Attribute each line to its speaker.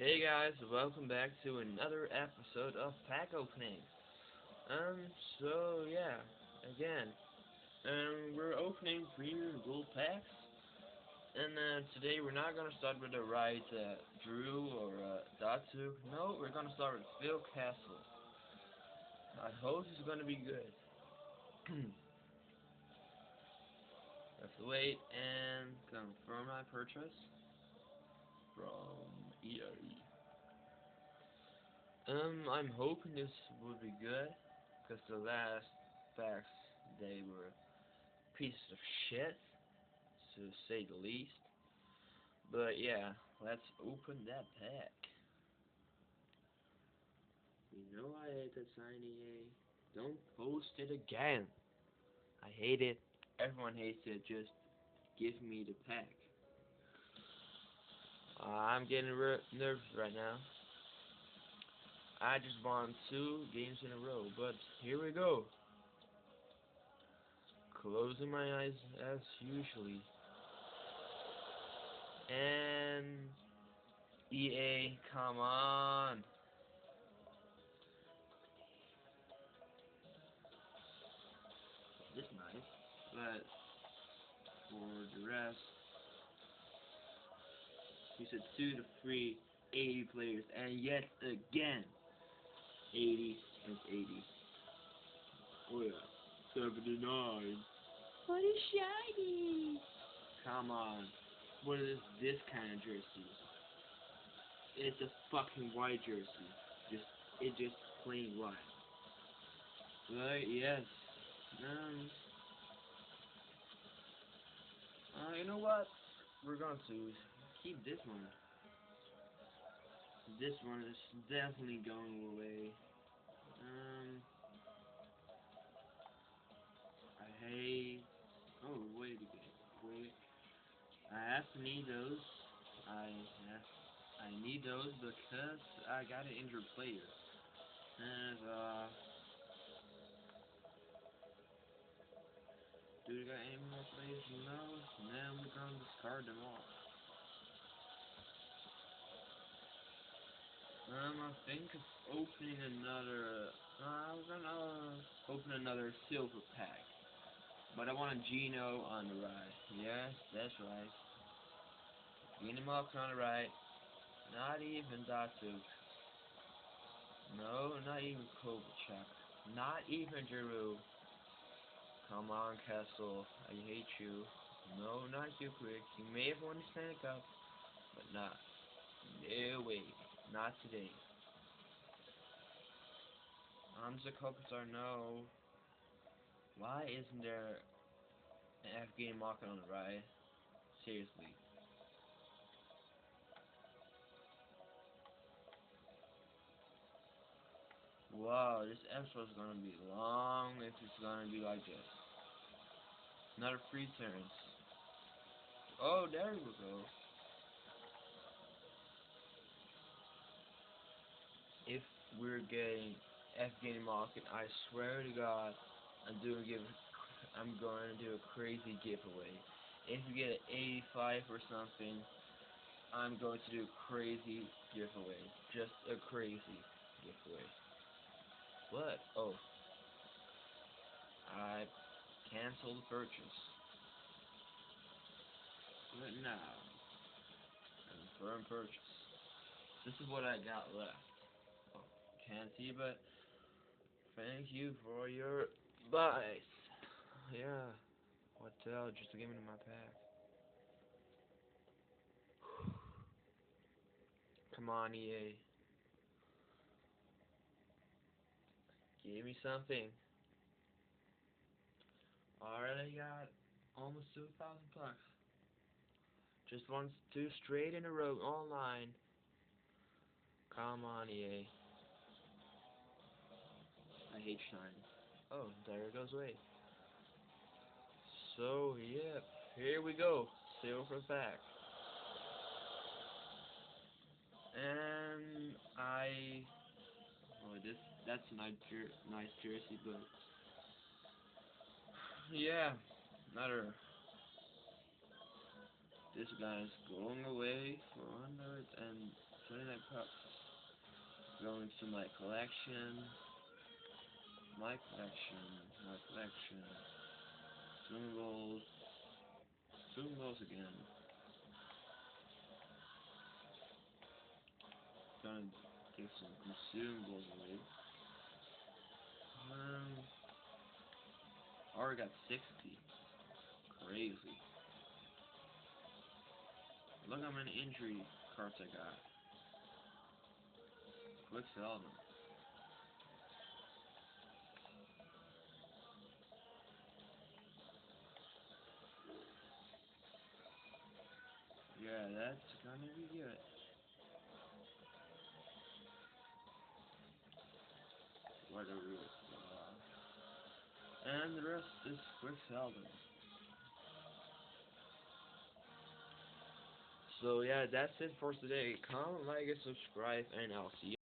Speaker 1: Hey guys, welcome back to another episode of pack opening. So yeah, again, we're opening premium gold packs, and today we're not gonna start with the right Drew or Datsu. No, we're gonna start with Phil Castle. I hope it's gonna be good. Have to wait and confirm my purchase from ERE. I'm hoping this would be good, because the last packs, they were pieces of shit, to say the least. But yeah, let's open that pack. You know I hate that sign, EA. Don't post it again. I hate it. Everyone hates it. Just give me the pack. I'm getting nervous right now. I just won 2 games in a row, but here we go. Closing my eyes as usually. And EA, come on. This is nice, but for the rest, he said 2 to 3 80 players, and yet again, 80 and 80. Oh yeah, 79. What is shiny? Come on. What is this kind of jersey? It's a fucking white jersey. It's just plain white. But yes. You know what? We're going to keep this one. This one is definitely going away. I hate. Oh, wait a minute. Wait. I have to need those. I need those because I got an injured player. And do we got any more players? No. Then we're gonna discard them all. I think of opening another. I'm gonna open another silver pack, but I want a Geno on the right. Yes, that's right. Geno Marks on the right. Not even Datsu. No, not even Kovalchuk. Not even Giroux. Come on, Castle. I hate you. No, not you, Quick. You may have won the Stanley Cup, but not. No way. Not today. Hamza Kopitar, no. Why isn't there an Afghan market on the right? Seriously. Wow, this episode is gonna be long if it's gonna be like this. Another free turns. Oh, there we go. If we're getting Afghani market, I swear to God, I'm going to do a crazy giveaway. If we get an 85 or something, I'm going to do a crazy giveaway. Just a crazy giveaway. What? Oh, I canceled the purchase. But now, confirm purchase. This is what I got left. Oh, can't see, but thank you for your buys. Yeah, what the hell, just give me my pack. Come on, EA. Give me something. Already got almost 2,000 bucks. Just won 2 straight in a row online. Come on, EA. I hate shine. Oh, there it goes away. So, yeah, here we go. Silver pack. And that's a nice jersey, but yeah, another. This guy's going away for 129 cups. Going to my collection. My collection. My collection. Symbols. Symbols again. Gonna get some consumables away. Already got 60. Crazy. Look how many injury cards I got. Quick sell them. Yeah, that's gonna be good. Whatever. And the rest is quick seldom. So yeah, that's it for today. Comment, like, and subscribe, and I'll see you.